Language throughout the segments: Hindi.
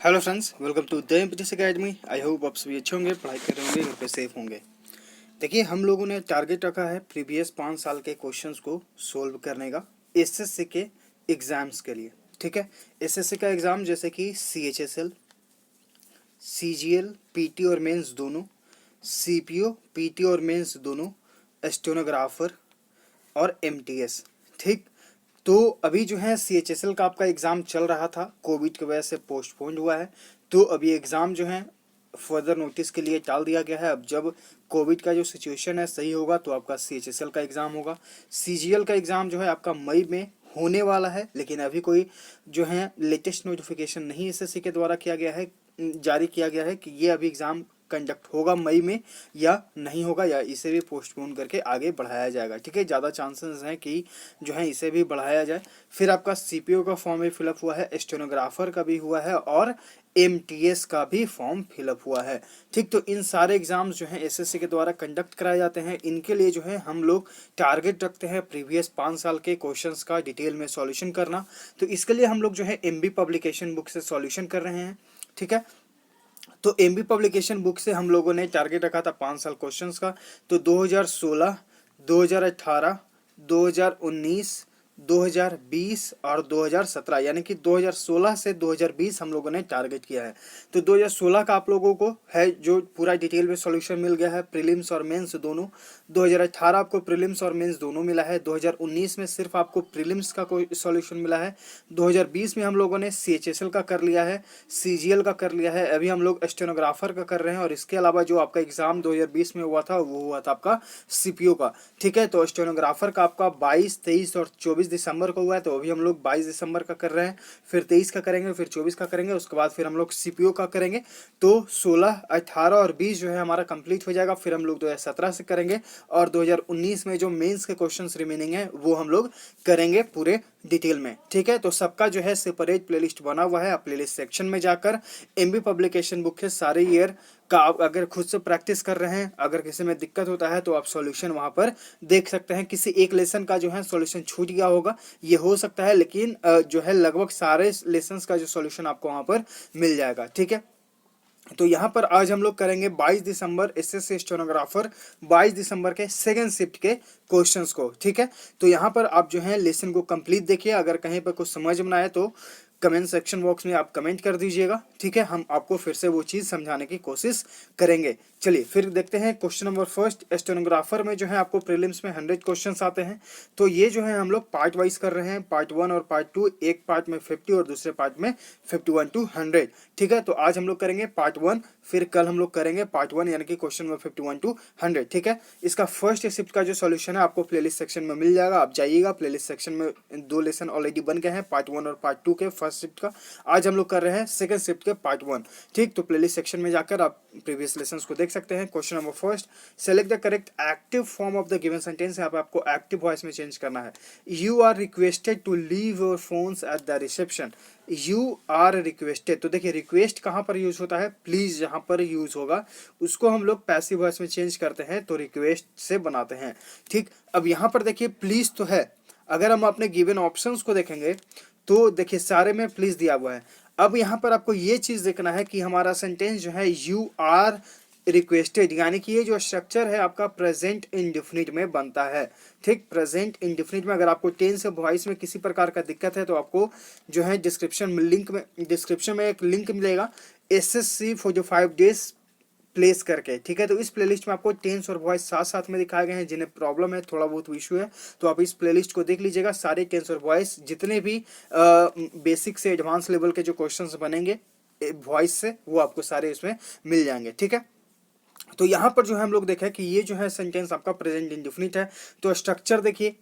Hello friends, welcome to the MPTC academy. I hope आप सभी अच्छे होंगे, पढ़ाई कर रहे होंगे, घर पे सेफ होंगे। देखिए, हम लोगों ने टारगेट रखा है प्रीवियस 5 साल के क्वेश्चंस को सोल्व करने का एसएससी के एग्जाम्स के लिए। ठीक है, एसएससी का एग्जाम जैसे कि सीएचएसएल, सीजीएल, पीटी और मेंस दोनों, सीपीओ, पीटी और मेंस दोनों, स्टेनोग्राफर और एमटीएस। ठीक, तो अभी जो है सीएचएसएल का आपका एग्ज़ाम चल रहा था, कोविड की वजह से पोस्टपोन्ड हुआ है। तो अभी एग्ज़ाम जो है फर्दर नोटिस के लिए टाल दिया गया है। अब जब कोविड का जो सिचुएशन है सही होगा तो आपका सीएचएसएल का एग्ज़ाम होगा। सीजीएल का एग्ज़ाम जो है आपका मई में होने वाला है, लेकिन अभी कोई जो है लेटेस्ट नोटिफिकेशन नहीं एसएससी के द्वारा किया गया है, जारी किया गया है कि ये अभी एग्ज़ाम कंडक्ट होगा मई में या नहीं होगा, या इसे भी पोस्टपोन करके आगे बढ़ाया जाएगा। ठीक है, ज़्यादा चांसेस हैं कि जो है इसे भी बढ़ाया जाए। फिर आपका सीपीओ का फॉर्म भी फिलअप हुआ है, स्टेनोग्राफर का भी हुआ है और एमटीएस का भी फॉर्म फिलअप हुआ है। ठीक, तो इन सारे एग्जाम्स जो हैं एसएससी के द्वारा कंडक्ट कराए जाते हैं। इनके लिए जो है हम लोग टारगेट रखते हैं प्रीवियस 5 साल के क्वेश्चंस का डिटेल में सॉल्यूशन करना। तो इसके लिए हम लोग जो है एमबी पब्लिकेशन बुक से सॉल्यूशन कर रहे हैं। ठीक है, तो एमबी पब्लिकेशन बुक से हम लोगों ने टारगेट रखा था 5 साल क्वेश्चंस का। तो 2016, 2018, 2019, 2020 और 2017, यानी कि 2016 से 2020 हम लोगों ने टारगेट किया है। तो 2016 का आप लोगों को है जो पूरा डिटेल में सॉल्यूशन मिल गया है, प्रीलिम्स और मेंस दोनों। 2018 आपको प्रीलिम्स और मेंस दोनों मिला है। 2019 में सिर्फ आपको प्रीलिम्स का कोई सॉल्यूशन मिला है। 2020 में हम लोगों ने सीएचएसएल का कर लिया है, सीजीएल का कर लिया है, अभी हम लोग स्टेनोग्राफर का कर रहे हैं। और इसके अलावा जो आपका एग्जाम 2020 में हुआ था वो हुआ था आपका सीपीओ का। ठीक है, तो स्टेनोग्राफर का आपका 22, 23 और 24 दिसंबर को हुआ है, तो अभी हम लोग 22 दिसंबर का कर रहे हैं, फिर 23 का करेंगे, फिर 24 का करेंगे, उसके बाद फिर हम लोग सीपीओ का करेंगे। तो 16, 18 और 20 जो है हमारा कंप्लीट हो जाएगा। फिर हम लोग 2017 से करेंगे और 2019 में जो मेंस के क्वेश्चंस रिमेनिंग है वो हम लोग करेंगे पूरे डिटेल में। ठीक है, तो सबका जो है सेपरेट प्लेलिस्ट बना हुआ है। आप प्लेलिस्ट सेक्शन में जाकर एमबी पब्लिकेशन बुक के सारे ईयर का आप अगर खुद से प्रैक्टिस कर रहे हैं, अगर किसी में दिक्कत होता है तो आप सॉल्यूशन वहां पर देख सकते हैं। किसी एक लेसन का जो है सॉल्यूशन छूट गया होगा, ये हो सकता है, लेकिन जो है लगभग सारे लेसन्स का जो सॉल्यूशन आपको वहां पर मिल जाएगा। ठीक है, तो यहाँ पर आज हम लोग करेंगे 22 दिसंबर एसएससी स्टेनोग्राफर 22 दिसंबर के सेकंड शिफ्ट के क्वेश्चंस को। ठीक है, तो यहाँ पर आप जो है लेसन को कंप्लीट देखिए। अगर कहीं पर कुछ समझ में ना आए तो कमेंट सेक्शन बॉक्स में आप कमेंट कर दीजिएगा। ठीक है, हम आपको फिर से वो चीज़ समझाने की कोशिश करेंगे। चलिए फिर देखते हैं क्वेश्चन नंबर फर्स्ट। स्टेनोग्राफर में जो है आपको प्रीलिम्स में 100 क्वेश्चंस आते हैं। तो ये जो है हम लोग पार्ट वाइज कर रहे हैं, पार्ट 1 और पार्ट 2। एक पार्ट में 50 और दूसरे पार्ट में 51 to 100। ठीक है, तो आज हम लोग करेंगे पार्ट 1, फिर कल हम लोग करेंगे पार्ट 1 यानी कि क्वेश्चन नंबर 51 to 100। ठीक है, इसका फर्स्ट शिफ्ट का जो सॉल्यूशन है आपको प्लेलिस्ट सेक्शन में मिल जाएगा। आप जाइएगा, प्लेलिस्ट सेक्शन में 2 लेसन ऑलरेडी बन गए हैं, पार्ट 1 और पार्ट 2 के फर्स्ट शिफ्ट का। आज हम लोग कर रहे हैं सेकंड शिफ्ट के पार्ट 1। ठीक, तो प्लेलिस्ट सेक्शन में जाकर आप प्रीवियस लेसन्स को देख सकते हैं। Question number first, select the correct active form of the given sentence. यहाँ पे आपको एक्टिव वॉइस में चेंज करना है। You are requested to leave your phones at the reception. You are requested, तो देखिए रिक्वेस्ट कहाँ पर यूज होता है, प्लीज जहाँ पर यूज होगा उसको हम लोग पैसिव वॉइस में चेंज करते हैं, तो रिक्वेस्ट से बनाते हैं। ठीक, अब यहाँ पर देखिए प्लीज तो है, अगर हम अपने गिवन ऑप्शंस को देखेंगे तो देखिए सारे में प्लीज दिया हुआ है। अब यहाँ पर आपको ये चीज देखना है कि हमारा सेंटेंस जो है यू आर रिक्वेस्टेड, यानी कि ये जो स्ट्रक्चर है आपका प्रेजेंट इंडेफिनिट में बनता है। ठीक, प्रेजेंट इंडेफिनिट में अगर आपको टेंस या वॉइस में किसी प्रकार का दिक्कत है तो आपको जो है डिस्क्रिप्शन में एक लिंक मिलेगा एसएससी 45 डेज प्लेस करके। ठीक है, तो इस प्लेलिस्ट में आपको टेंस और वॉइस साथ साथ में दिखाए गए हैं। जिन्हें प्रॉब्लम है, थोड़ा बहुत इशू है, तो आप इस प्लेलिस्ट को देख लीजिएगा। सारे टेंस और वॉइस जितने भी बेसिक से एडवांस लेवल के जो क्वेश्चंस बनेंगे वॉइस से, वो आपको सारे इसमें मिल जाएंगे। ठीक है, तो यहाँ पर जो है हम लोग देखें कि ये जो है सेंटेंस आपका प्रेजेंट इंडेफिनिट है। तो स्ट्रक्चर देखिए,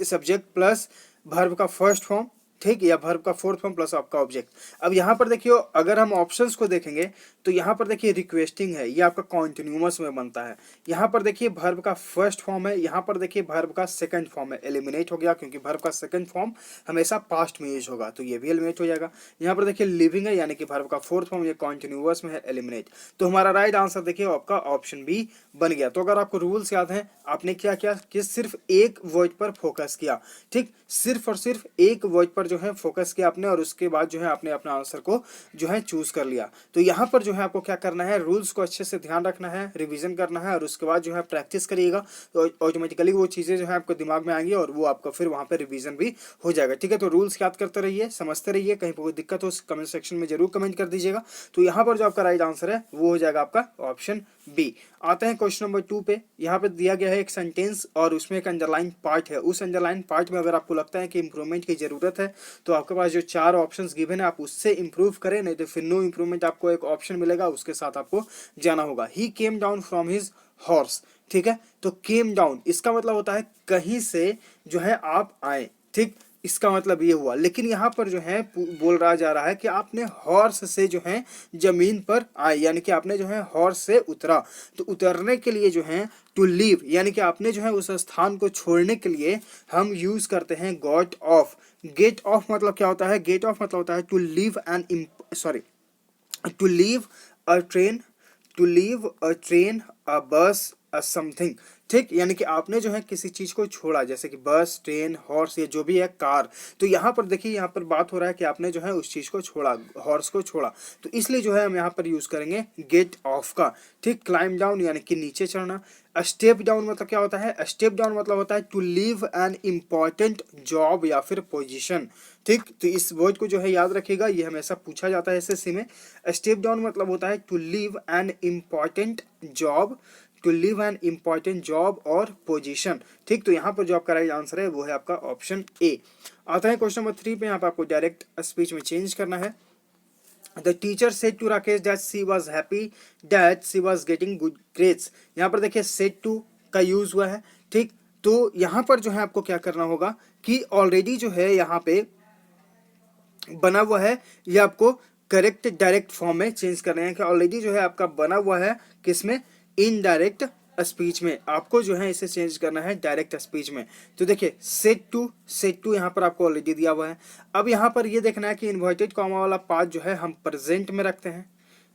सब्जेक्ट प्लस वर्ब का फर्स्ट फॉर्म, ठीक, या वर्ब का फोर्थ फॉर्म प्लस आपका ऑब्जेक्ट। अब यहाँ पर देखिए अगर हम ऑप्शंस को देखेंगे तो यहाँ पर देखिए रिक्वेस्टिंग है, ये आपका कॉन्टिन्यूअस में बनता है। यहाँ पर देखिए वर्ब का फर्स्ट फॉर्म है, यहाँ पर देखिए वर्ब का सेकंड फॉर्म है, एलिमिनेट हो गया क्योंकि वर्ब का सेकंड फॉर्म हमेशा पास्ट में यूज होगा, तो ये भी एलिमिनेट हो जाएगा। यहाँ पर देखिए लिविंग है, यानी कि वर्ब का फोर्थ फॉर्म, ये कॉन्टिन्यूअस में है, एलिमिनेट। तो हमारा राइट आंसर देखिए आपका ऑप्शन बी बन गया। तो अगर आपको रूल्स याद है, आपने क्या किया कि सिर्फ एक वर्ड पर फोकस किया। ठीक, सिर्फ और सिर्फ एक वर्ड पर जो है फोकस किया आपने और उसके बाद जो है आपने अपना आंसर को जो है चूज कर लिया। तो यहाँ पर जो है आपको क्या करना है, रूल्स को अच्छे से ध्यान रखना है, रिवीजन करना है और उसके बाद जो है प्रैक्टिस करिएगा तो ऑटोमेटिकली वो चीज़ें जो है आपको दिमाग में आएंगी और वो आपका फिर वहाँ पे रिवीजन भी हो जाएगा। ठीक है, तो रूल्स याद करते रहिए, समझते रहिए, कहीं पर कोई दिक्कत हो कमेंट सेक्शन में जरूर कमेंट कर दीजिएगा। तो यहाँ पर जो आपका राइट आंसर है वो हो जाएगा आपका ऑप्शन बी। आते हैं क्वेश्चन नंबर 2 पे। यहाँ पे दिया गया है एक सेंटेंस और उसमें एक अंडरलाइन पार्ट है। उस अंडरलाइन पार्ट में अगर आपको लगता है कि इंप्रूवमेंट की जरूरत है तो आपके पास जो 4 ऑप्शंस गिवन है आप उससे इंप्रूव करें, नहीं तो फिर नो इंप्रूवमेंट आपको एक ऑप्शन मिलेगा, उसके साथ आपको जाना होगा। He came down from his horse. ठीक है, तो केम डाउन इसका मतलब होता है कहीं से जो है आप आए। ठीक, इसका मतलब ये हुआ, लेकिन यहाँ पर जो है बोल रहा जा रहा है कि आपने हॉर्स से जो है जमीन पर आए, यानी कि आपने जो है हॉर्स से उतरा। तो उतरने के लिए जो है टू लीव, यानी कि आपने जो है उस स्थान को छोड़ने के लिए हम यूज करते हैं गॉट ऑफ। गेट ऑफ मतलब क्या होता है, गेट ऑफ मतलब होता है to leave an to leave a train, to leave a train, a bus, a something. ठीक, यानी कि आपने जो है किसी चीज को छोड़ा, जैसे कि बस, ट्रेन, हॉर्स, ये जो भी है कार। तो यहाँ पर देखिए, यहाँ पर बात हो रहा है कि आपने जो है उस चीज को छोड़ा, हॉर्स को छोड़ा, तो इसलिए जो है हम यहाँ पर यूज करेंगे गेट ऑफ का। ठीक, क्लाइम डाउन यानी कि नीचे चढ़ना। स्टेप डाउन मतलब क्या होता है, स्टेप डाउन मतलब होता है to leave an important job या फिर पोजीशन। ठीक, तो इस वर्ड को जो है याद रखिएगा, ये हमेशा पूछा जाता है एसएससी में। स्टेप डाउन मतलब होता है to leave an important job, to leave an important job और पोजीशन। ठीक, तो यहाँ पर जो आपका राइट आंसर है वो है आपका ऑप्शन ए। आता है क्वेश्चन नंबर 3 पे। यहाँ पर आपको डायरेक्ट स्पीच में चेंज करना है। The teacher said to Rakesh that she was happy that she was getting good grades। यहाँ पर देखिए said to का यूज हुआ है। ठीक, तो यहाँ पर जो है आपको क्या करना होगा कि ऑलरेडी जो है यहाँ पे बना हुआ है, ये आपको करेक्ट डायरेक्ट फॉर्म में चेंज करना है कि ऑलरेडी जो है आपका बना हुआ है किसमें, इनडायरेक्ट स्पीच में। आपको जो है इसे चेंज करना है डायरेक्ट स्पीच में। तो देखिए सेट टू यहाँ पर आपको ऑलरेडी दिया हुआ है। अब यहाँ पर ये देखना है कि इन्वर्टेड कॉमा वाला पार्ट जो है हम प्रेजेंट में रखते हैं।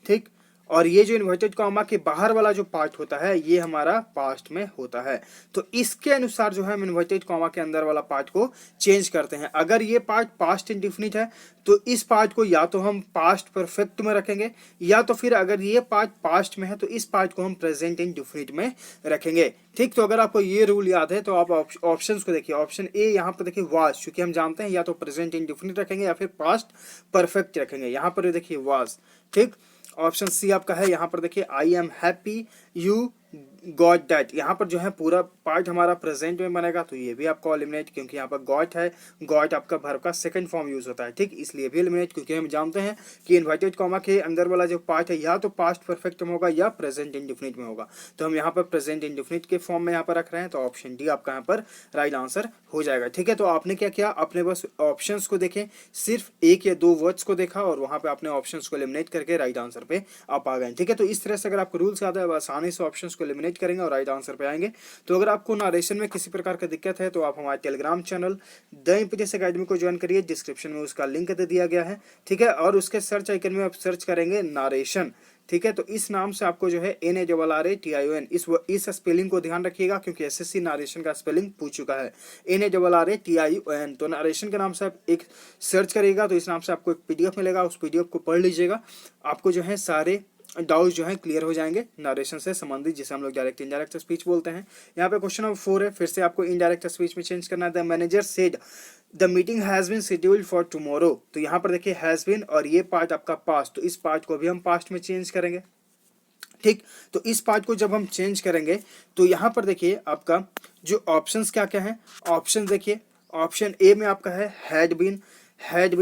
ठीक, और ये जो इन्वर्टेड कॉमा के बाहर वाला जो पार्ट होता है ये हमारा पास्ट में होता है। तो इसके अनुसार जो है हम इन्वर्टेड कॉमा के अंदर वाला पार्ट को चेंज करते हैं। अगर ये पार्ट पास्ट इंडिफिनिट है तो इस पार्ट को या तो हम पास्ट परफेक्ट में रखेंगे, या तो फिर अगर ये पार्ट पास्ट में है तो इस पार्ट को हम प्रेजेंट इंडिफिनिट में रखेंगे। ठीक, तो अगर आपको ये रूल याद है तो आप ऑप्शंस को देखिए। ऑप्शन ए यहाँ पर देखिए वाज, क्योंकि हम जानते हैं या तो प्रेजेंट इंडिफिनिट रखेंगे या फिर पास्ट परफेक्ट रखेंगे। यहाँ पर देखिए वाज। ठीक, ऑप्शन सी आपका है, यहाँ पर देखिए I am happy you got that. यहाँ पर जो है पूरा पार्ट हमारा प्रेजेंट में बनेगा, तो ये भी आपको एलिमिनेट, क्योंकि यहाँ पर गॉट है, गॉट आपका वर्ब का सेकंड फॉर्म यूज होता है। ठीक, इसलिए भी एलिमिनेट, क्योंकि हम जानते हैं कि इन्वर्टेड कॉमा के अंदर वाला जो पार्ट है या तो पास्ट परफेक्ट में होगा या प्रेजेंट इंडिफिनिट में होगा। तो हम यहाँ पर प्रेजेंट इंडिफिनिट के फॉर्म में यहाँ पर रख रहे हैं, तो ऑप्शन डी आपका यहाँ पर राइट आंसर हो जाएगा। ठीक है, तो आपने क्या किया, अपने बस ऑप्शंस को देखें, सिर्फ एक या दो वर्ड्स को देखा और वहाँ पे आपने ऑप्शंस को एलिमिनेट करके राइट आंसर पे आप आ गए। ठीक है, तो इस तरह से अगर आपको रूल्स याद है, आसानी से ऑप्शंस को एलिमिनेट करेंगे और राइट आंसर पे आएंगे। तो अगर आपको नरेशन में किसी प्रकार का दिक्कत है तो आप हमारे टेलीग्राम चैनल द इम्पीडियस एकेडमी को ज्वाइन करिए, डिस्क्रिप्शन में उसका लिंक दे दिया गया है। ठीक है, और उसके सर्च आइकन में आप सर्च करेंगे नरेशन। ठीक है, तो इस नाम से आपको जो है NARRATION इस स्पेलिंग को ध्यान रखिएगा, क्योंकि एसएससी नरेशन का स्पेलिंग पूछ चुका है, NARRATION। तो नरेशन के नाम से आप एक सर्च करिएगा तो इस नाम से आपको एक PDF मिलेगा, उस PDF को पढ़ लीजिएगा, आपको जो है सारे डाउट जो है क्लियर हो जाएंगे नरेशन से संबंधित, जिसे हम लोग डायरेक्ट इनडायरेक्ट स्पीच बोलते हैं। यहाँ पे क्वेश्चन नंबर 4 है, फिर से आपको इनडायरेक्ट स्पीच में चेंज करना है। The manager said the meeting has been scheduled for tomorrow. तो यहाँ पर देखिए हैज बीन और ये पार्ट आपका पास्ट, तो इस पार्ट को भी हम पास्ट में चेंज करेंगे। ठीक, तो इस पार्ट को जब हम चेंज करेंगे तो यहाँ पर देखिए आपका जो ऑप्शंस क्या क्या है। ऑप्शन देखिए, ऑप्शन ए में आपका है had been, has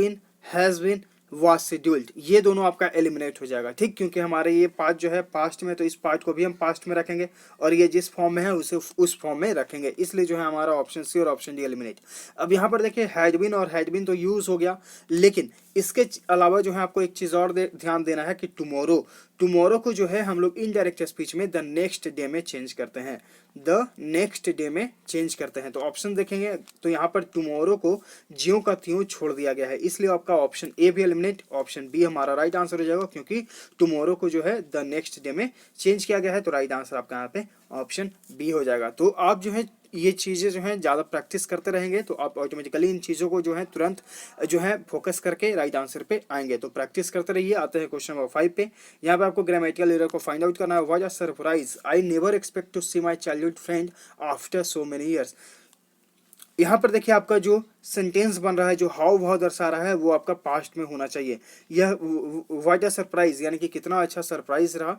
been, was scheduled, ये दोनों आपका एलिमिनेट हो जाएगा। ठीक, क्योंकि हमारे ये पार्ट जो है पास्ट में, तो इस पार्ट को भी हम पास्ट में रखेंगे और ये जिस फॉर्म में है उसे उस फॉर्म में रखेंगे, इसलिए जो है हमारा ऑप्शन सी और ऑप्शन डी एलिमिनेट। अब यहाँ पर देखिए हैड बीन और हैड बीन तो यूज हो गया, लेकिन इसके अलावा जो है आपको एक चीज और ध्यान देना है कि टुमारो को जो है हम लोग इनडायरेक्ट स्पीच में द नेक्स्ट डे में चेंज करते हैं, द नेक्स्ट डे में चेंज करते हैं। तो ऑप्शन देखेंगे तो यहाँ पर टुमारो को ज्यों का त्यों छोड़ दिया गया है, इसलिए आपका ऑप्शन ए भी एलिमिनेट, ऑप्शन बी हमारा राइट आंसर हो जाएगा, क्योंकि टुमारो को जो है द नेक्स्ट डे में चेंज किया गया है। तो राइट आंसर आपका यहाँ पे ऑप्शन बी हो जाएगा। तो आप जो है ये चीज़ें जो हैं ज़्यादा प्रैक्टिस करते रहेंगे तो आप ऑटोमेटिकली इन चीज़ों को जो है तुरंत जो है फोकस करके राइट आंसर पे आएंगे। तो प्रैक्टिस करते रहिए। आते हैं क्वेश्चन नंबर 5 पे। यहाँ पे आपको ग्रामेटिकल एरर को फाइंड आउट करना है। What a surprise, I never expect to see my childhood friend after so many years. यहाँ पर देखिए आपका जो सेंटेंस बन रहा है, जो हाव भाव दर्शा रहा है, वो आपका पास्ट में होना चाहिए। यह व्हाट अ सरप्राइज यानी कि कितना अच्छा सरप्राइज रहा।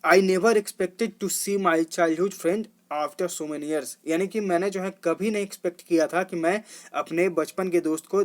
I never expected to see my childhood friend after so many years, यानी कि मैंने जो है कभी नहीं एक्सपेक्ट किया था कि मैं अपने बचपन के दोस्त को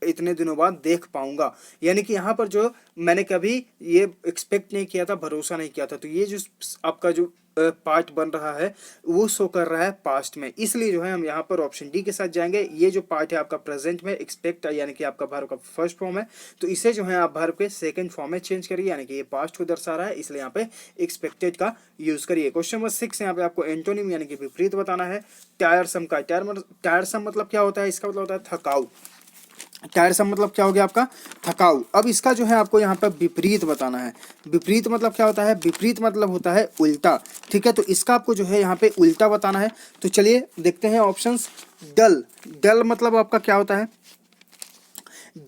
इतने दिनों बाद देख पाऊंगा। यानी कि यहाँ पर जो मैंने कभी ये एक्सपेक्ट नहीं किया था, भरोसा नहीं किया था। तो ये जो आपका जो पार्ट बन रहा है वो शो कर रहा है पास्ट में, इसलिए जो है हम यहाँ पर ऑप्शन डी के साथ जाएंगे। ये जो पार्ट है आपका प्रेजेंट में, एक्सपेक्ट यानी कि आपका वर्ब का फर्स्ट फॉर्म है, तो इसे जो है आप वर्ब के सेकंड फॉर्म में चेंज करिए, यानी कि ये पास्ट को दर्शा रहा है, इसलिए यहाँ पे एक्सपेक्टेड का यूज करिए। क्वेश्चन नंबर 6 यहाँ पे आपको एंटोनिम यानी कि विपरीत बताना है। टायरसम का टायरसम मतलब क्या होता है, इसका मतलब होता है थकाऊ। टायरसम मतलब क्या हो गया आपका, थकाऊ। अब इसका जो है आपको यहाँ पर विपरीत बताना है। विपरीत मतलब क्या होता है, विपरीत मतलब होता है उल्टा। ठीक है, तो इसका आपको जो है यहाँ पे उल्टा बताना है। तो चलिए देखते हैं ऑप्शंस। डल, डल मतलब आपका क्या होता है,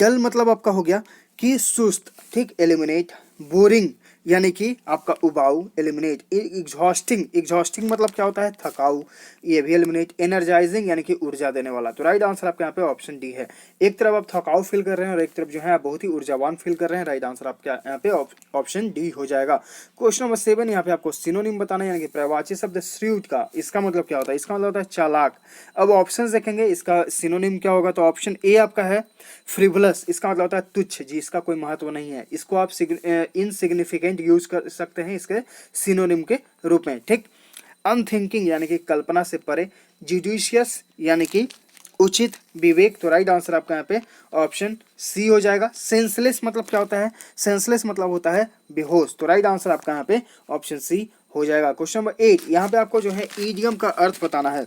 डल मतलब आपका हो गया कि सुस्त। ठीक, एलिमिनेट। बोरिंग यानी कि आपका उबाऊ, एलिमिनेट। एग्जॉस्टिंग, एग्जॉस्टिंग मतलब क्या होता है, थकाऊ, ये भी एलिमिनेट। एनर्जाइजिंग यानी कि ऊर्जा देने वाला। तो राइट आंसर आपके यहाँ पे ऑप्शन डी है। एक तरफ आप थकाऊ फील कर रहे हैं और एक तरफ जो है आप बहुत ही ऊर्जावान फील कर रहे हैं। राइट आंसर आपके यहाँ पे ऑप्शन डी हो जाएगा। क्वेश्चन नंबर 7 यहाँ पे आपको सिनोनिम बताना है, यानी कि प्रवाची शब्द श्रूट का इसका मतलब क्या होता है, इसका मतलब होता है चालाक। अब ऑप्शन देखेंगे इसका सिनोनिम क्या होगा, तो ऑप्शन ए आपका है फ्रिवलस, इसका मतलब होता है तुच्छ, जिसका कोई महत्व नहीं है। इसको आप इनसिग्निफिकेंट यूज कर सकते हैं इसके सिनोनिम के रूप में। ठीक, अनथिंकिंग यानी कि कल्पना से परे। जुडिशियस यानी कि उचित, विवेक। तो राइट आंसर आपका यहाँ पे ऑप्शन सी हो जाएगा। सेंसलेस मतलब क्या होता है, सेंसलेस मतलब होता है बेहोश। तो राइट आंसर आपका यहाँ पे ऑप्शन सी हो जाएगा। क्वेश्चन नंबर 8 यहाँ पे आपको जो है ईडियम का अर्थ बताना है।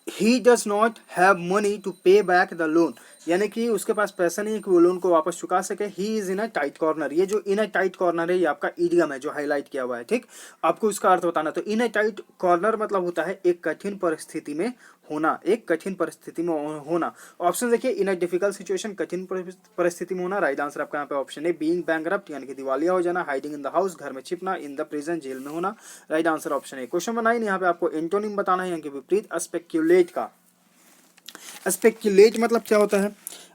He does not have money to pay back the loan, यानी कि उसके पास पैसा नहीं है कि वो लोन को वापस चुका सके। He is in a tight corner, ये जो इन अ टाइट कॉर्नर है ये आपका इडियम है जो हाईलाइट किया हुआ है। ठीक, आपको इसका अर्थ बताना। तो इन अ टाइट कॉर्नर मतलब होता है एक कठिन परिस्थिति में होना, एक कठिन परिस्थिति में होना। ऑप्शन देखिए, इन अ डिफिकल्ट सिचुएशन, कठिन परिस्थिति में होना। राइट आंसर आपका यहाँ पे ऑप्शन है बीइंग बैंकरप्ट यानी कि दिवालिया हो जाना। हाइडिंग इन द हाउस, घर में छिपना। इन द प्रिजन, जेल में होना। राइट आंसर ऑप्शन है। क्वेश्चन नंबर 9 यहाँ पे आपको एंटोनिम बताना है, यानी कि विपरीत। स्पेक्यूलेट का स्पेक्यूलेट मतलब क्या होता है,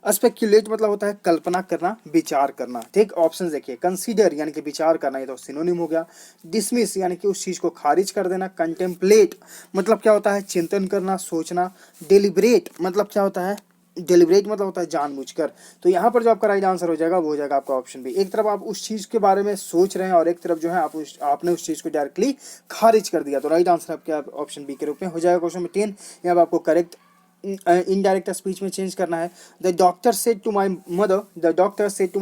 स्पेक्यूलेट मतलब होता है कल्पना करना, विचार करना। ठीक, ऑप्शन देखिए, कंसीडर यानी कि विचार करना, ये तो सिनोनिम हो गया। डिसमिस यानी कि उस चीज को खारिज कर देना। कंटेम्पलेट मतलब क्या होता है, चिंतन करना, सोचना। डेलिब्रेट मतलब क्या होता है, डेलिब्रेट मतलब होता है जानबूझकर। तो यहाँ पर जो आपका राइट आंसर हो जाएगा वो हो जाएगा आपका ऑप्शन बी। एक तरफ आप उस चीज के बारे में सोच रहे हैं और एक तरफ जो है आपने उस चीज को डायरेक्टली खारिज कर दिया। तो राइट आंसर आपके ऑप्शन बी के रूप में हो जाएगा। क्वेश्चन नंबर 10 यहाँ पर आपको करेक्ट इनडायरेक्ट स्पीच में चेंज करना है। The doctor said to my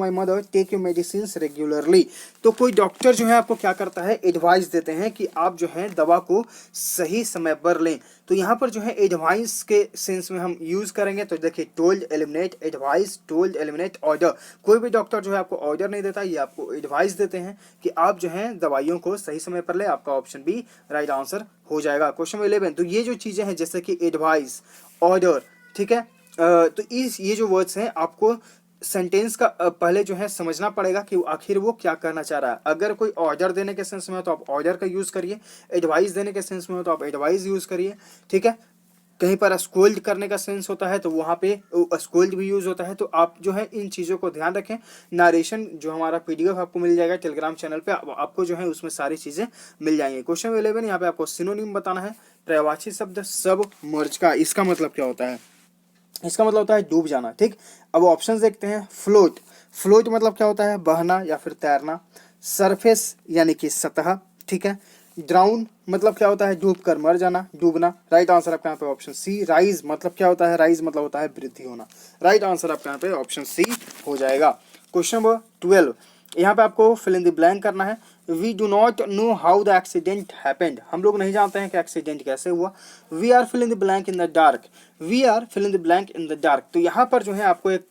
mother take your medicine regularly. तो कोई डॉक्टर जो है आपको क्या करता है, एडवाइस देते हैं कि आप जो है दवा को सही समय पर लें। तो यहाँ पर जो है एडवाइस के सेंस में हम यूज करेंगे। तो देखिए, told, eliminate, advice, told, eliminate, order. कोई भी डॉक्टर जो है आपको ऑर्डर नहीं देता, ये आपको एडवाइस देते हैं कि आप जो है दवाइयों को सही समय पर ले। आपका ऑप्शन बी राइट आंसर हो जाएगा। क्वेश्चन 11, तो ये जो चीजें हैं जैसे कि एडवाइस, ऑर्डर, ठीक है, तो ये जो वर्ड्स हैं आपको सेंटेंस का पहले जो है समझना पड़ेगा कि आखिर वो क्या करना चाह रहा है। अगर कोई ऑर्डर देने के सेंस में हो तो आप ऑर्डर का यूज करिए, एडवाइस देने के सेंस में हो तो आप एडवाइस यूज करिए। ठीक है, कहीं पर स्कोल्ड करने का सेंस होता है तो वहाँ पे स्कोल्ड भी यूज होता है। तो आप जो है इन चीज़ों को ध्यान रखें। नारेशन जो हमारा पीडीएफ आपको मिल जाएगा टेलीग्राम चैनल पे, आपको जो है उसमें सारी चीज़ें मिल जाएंगी। क्वेश्चन 11 यहाँ पे आपको सिनोनिम बताना है। पर्यायवाची शब्द सब मर्ज का इसका मतलब क्या होता है, इसका मतलब होता है डूब जाना। ठीक, अब ऑप्शन देखते हैं। फ्लोट, फ्लोट मतलब क्या होता है, बहना या फिर तैरना। सरफेस यानी कि सतह। ठीक है, ड्राउन मतलब क्या होता है, डूब कर मर जाना, डूबना। राइट आंसर आपका यहाँ पे ऑप्शन सी। राइज मतलब क्या होता है, राइज मतलब होता है वृद्धि होना। राइट आंसर आपका यहाँ पे ऑप्शन सी हो जाएगा। क्वेश्चन नंबर 12 यहाँ पे आपको फिल इन द ब्लैंक करना है। We do not know how the accident happened, हम लोग नहीं जानते हैं कि एक्सीडेंट कैसे हुआ। We are fill in the blank in the dark, we are fill in the blank in the dark. तो यहाँ पर जो है आपको एक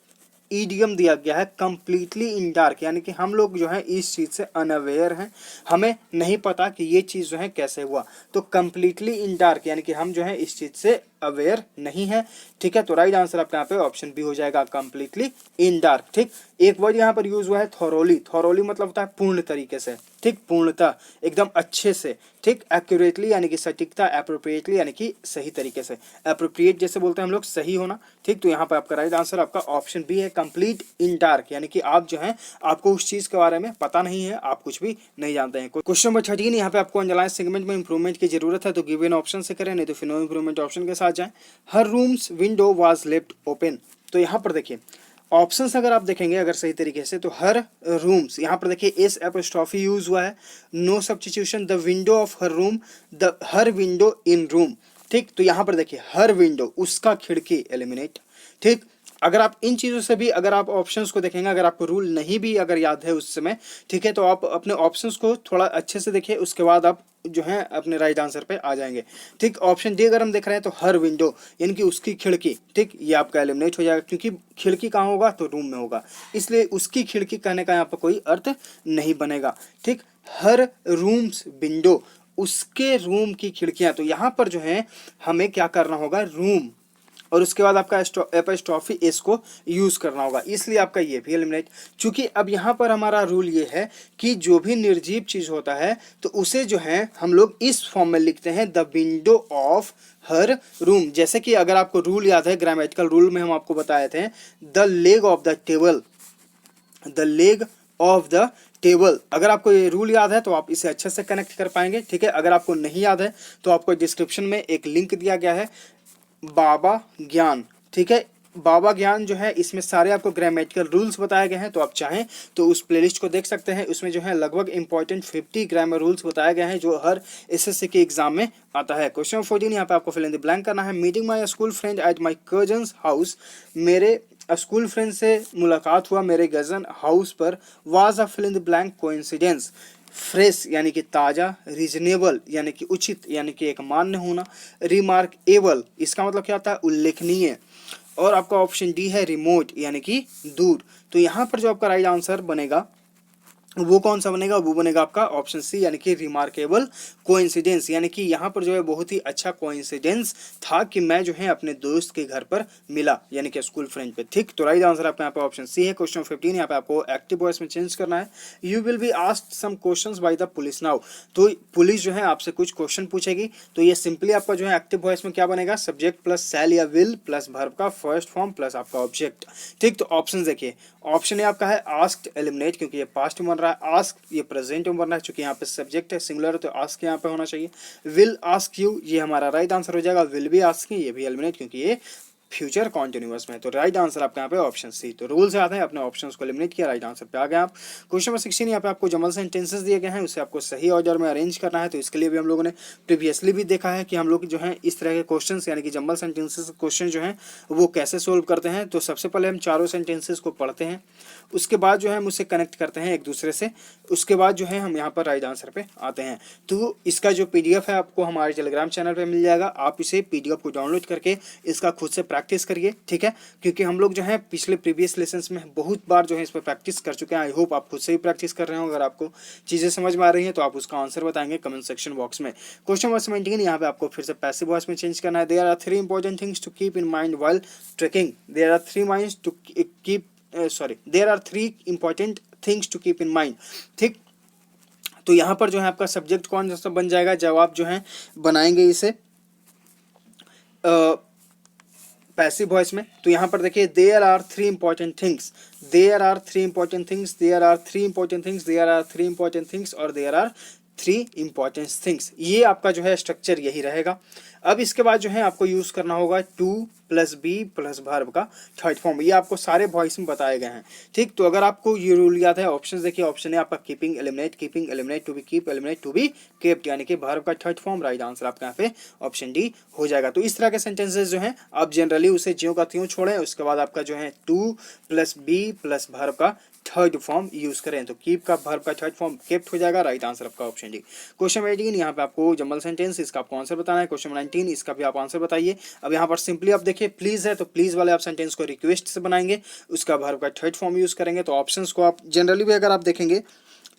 ईडियम दिया गया है कंप्लीटली इन डार्क, यानी कि हम लोग जो है इस चीज़ से अनअवेयर हैं, हमें नहीं पता कि ये चीज़ जो है कैसे हुआ। तो कंप्लीटली इन डार्क यानी कि हम जो है इस चीज़ से अवेयर नहीं है। ठीक है, तो राइट आंसर आपका यहाँ पे ऑप्शन बी हो जाएगा, कंप्लीटली इन डार्क। ठीक, एक वर्ड यहाँ पर यूज हुआ है थॉरोली। थॉरोली मतलब होता है पूर्ण तरीके से, ठीक, पूर्णता, एकदम अच्छे से, ठीक, एक्यूरेटली यानी कि सटीकता, एप्रोप्रिएटली यानी कि सही तरीके से। एप्रोप्रिएट जैसे बोलते हैं हम लोग, सही होना। ठीक, तो यहाँ पर आपका राइट आंसर आपका ऑप्शन बी है, कंप्लीट इन डार्क, यानी कि आप जो है आपको उस चीज के बारे में पता नहीं है, आप कुछ भी नहीं जानते हैं। क्वेश्चन नंबर 13, यहाँ पे आपको अंडरलाइन सेगमेंट में इंप्रूवमेंट की जरूरत है, तो गिवन ऑप्शन से करें, नहीं तो फिर नो इंप्रूवमेंट ऑप्शन के साथ जाएं। Her rooms window was left open, तो यहाँ पर देखिए ऑप्शंस अगर आप देखेंगे अगर सही तरीके से, तो हर रूम्स, यहाँ पर देखिए एस एपोस्ट्रॉफी यूज हुआ है, no substitution, the window of her room, the her window in room. ठीक, तो यहाँ पर देखिए हर विंडो, उसका खिड़की एलिमिनेट। ठीक, अगर आप इन चीज़ों से भी अगर आप ऑप्शंस को देखेंगे, अगर आपको रूल नहीं भी अगर याद है उस समय, ठीक है, तो आप अपने ऑप्शंस को थोड़ा अच्छे से देखिए, उसके बाद आप जो है अपने राइट आंसर पे आ जाएंगे। ठीक, ऑप्शन डी अगर हम देख रहे हैं तो हर विंडो यानी कि उसकी खिड़की, ठीक, ये आपका एलिमिनेट हो जाएगा, क्योंकि खिड़की कहाँ होगा तो रूम में होगा, इसलिए उसकी खिड़की कहने का यहाँ पर कोई अर्थ नहीं बनेगा। ठीक, हर रूम्स विंडो, उसके रूम की खिड़कियां, तो यहाँ पर जो है हमें क्या करना होगा, रूम और उसके बाद आपका एपोस्ट्रॉफी एस को यूज करना होगा, इसलिए आपका ये भी एलिमिनेट। चूंकि अब यहाँ पर हमारा रूल ये है कि जो भी निर्जीव चीज होता है तो उसे जो है हम लोग इस फॉर्म में लिखते हैं, the window of her room. जैसे कि अगर आपको रूल याद है, ग्रामेटिकल रूल में हम आपको बताए थे, the leg of the table, the leg of the table. अगर आपको ये रूल याद है तो आप इसे अच्छे से कनेक्ट कर पाएंगे। ठीक है, अगर आपको नहीं याद है तो आपको डिस्क्रिप्शन में एक लिंक दिया गया है, बाबा ज्ञान। ठीक है, बाबा ज्ञान जो है इसमें सारे आपको ग्रामेटिकल रूल्स बताए गए हैं, तो आप चाहें तो उस प्लेलिस्ट को देख सकते हैं। उसमें जो है लगभग इंपॉर्टेंट 50 ग्रामर रूल्स बताए गए हैं जो हर एसएससी के एग्जाम में आता है। क्वेश्चन 14 यहाँ पे आपको फिल इन द ब्लैंक करना है। Meeting my school friend at my cousin's house, मेरे स्कूल फ्रेंड से मुलाकात हुआ मेरे कजन हाउस पर। Was a fill in the blank coincidence, fresh यानी कि ताज़ा, रीजनेबल यानी कि उचित यानी कि एक मान्य होना, रिमार्केबल इसका मतलब क्या होता है, उल्लेखनीय, और आपका ऑप्शन डी है रिमोट यानी कि दूर। तो यहाँ पर जो आपका राइट आंसर बनेगा वो कौन सा बनेगा, वो बनेगा आपका ऑप्शन सी यानी कि रिमार्केबल कोइंसिडेंस, यानी कि यहाँ पर जो है बहुत ही अच्छा कोइंसिडेंस था कि मैं जो है अपने दोस्त के घर पर मिला, यानी कि स्कूल फ्रेंड पे। ठीक, तो राइट आंसर आपका यहाँ पे ऑप्शन सी है। क्वेश्चन 15 यहाँ पे आपको एक्टिव वॉइस में चेंज करना है। You will be asked some questions by the police now, तो पुलिस जो है आपसे कुछ क्वेश्चन पूछेगी, तो ये सिंपली आपका जो है एक्टिव वॉइस में क्या बनेगा, सब्जेक्ट प्लस शैल या विल प्लस वर्ब का फर्स्ट फॉर्म प्लस आपका ऑब्जेक्ट। ठीक, तो ऑप्शन देखिए, ऑप्शन ए आपका है आस्क्ड एलिमिनेट, क्योंकि ये पास्ट में बन रहा है, आस्क ये प्रेजेंट में बन रहा है, चूंकि यहाँ पे सब्जेक्ट है सिंगुलर, तो आस्क यहाँ पे होना चाहिए। विल आस्क यू, ये हमारा राइट आंसर हो जाएगा, विल बी आस्क ये भी एलिमिनेट क्योंकि ये फ्यूचर कॉन्टिन्यूअस में। तो राइट आंसर आपका यहाँ पे ऑप्शन सी। तो रूल्स याद है, अपने ऑप्शंस को एलिमिनेट किया, राइट आंसर पे आ गए आप। क्वेश्चन नंबर 16 यहाँ पे आपको जमल सेंटेंसेस दिए गए हैं, उसे आपको सही ऑर्डर में अरेंज करना है। तो इसके लिए भी हम लोगों ने प्रीवियसली भी देखा है कि हम लोग जो है इस तरह के क्वेश्चन यानी कि जमल सेंटेंसेस क्वेश्चन जो है वो कैसे सोल्व करते हैं। तो सबसे पहले हम चारों सेंटेंसेस को पढ़ते हैं, उसके बाद जो है हम उसे कनेक्ट करते हैं एक दूसरे से, उसके बाद जो है हम यहाँ पर राइट आंसर पे आते हैं। तो इसका जो पीडीएफ है आपको हमारे टेलीग्राम चैनल पे मिल जाएगा, आप इसे पीडीएफ को डाउनलोड करके इसका खुद से प्रैक्टिस करिए। ठीक है, क्योंकि हम लोग जो है पिछले प्रीवियस लेसन्स में बहुत बार जो है इस पर प्रैक्टिस कर चुके हैं। आई होप आप खुद से ही प्रैक्टिस कर रहे हो। अगर आपको चीज़ें समझ में आ रही हैं तो आप उसका आंसर बताएंगे कमेंट सेक्शन बॉक्स में। क्वेश्चन नंबर 17 यहाँ पे आपको फिर से पैसिव वॉइस में चेंज करना है। There are 3 important things to keep in mind while trekking, there are 3 minds to keep there are 3 important things to keep in mind. ठीक, तो यहाँ पर जो है आपका सब्जेक्ट कौन सा बन जाएगा, जब आप जो है बनाएंगे इसे पैसिव वॉइस में। तो यहाँ पर देखिए there are 3 important things, there are 3 important things, there are 3 important things, there are 3 important things और देयर आर 3 इंपॉर्टेंट थिंग्स, ये आपका जो है स्ट्रक्चर यही रहेगा। अब इसके बाद जो है आपको यूज करना होगा to plus be plus verb का थर्ड फॉर्म, ये आपको सारे वॉइस में बताए गए हैं। ठीक, तो अगर आपको ये रूल याद है, ऑप्शन देखिए, ऑप्शन है आपका keeping eliminate, keeping eliminate, to be keep eliminate, to be kept, यानी कि वर्ब का थर्ड फॉर्म। राइट आंसर आपका यहाँ पे ऑप्शन डी हो जाएगा। तो इस तरह के सेंटेंसेस जो हैं आप जनरली उसे ज्यों का त्यों छोड़ें, उसके बाद आपका जो है to plus be plus verb का थर्ड फॉर्म यूज करें। तो कीप का वर्ब का थर्ड फॉर्म केप्ट हो जाएगा। राइट आंसर आपका ऑप्शन डी। क्वेश्चन 18 यहाँ पे आपको जंबल सेंटेंस, इसका आपको आंसर बताना है। क्वेश्चन 19 13, इसका भी आप आंसर बताइए। अब यहाँ पर सिंपली आप देखिए प्लीज है, तो प्लीज वाले आप सेंटेंस को रिक्वेस्ट से बनाएंगे, उसका वर्ब का थर्ड फॉर्म यूज करेंगे। तो ऑप्शंस को आप जनरली भी अगर आप देखेंगे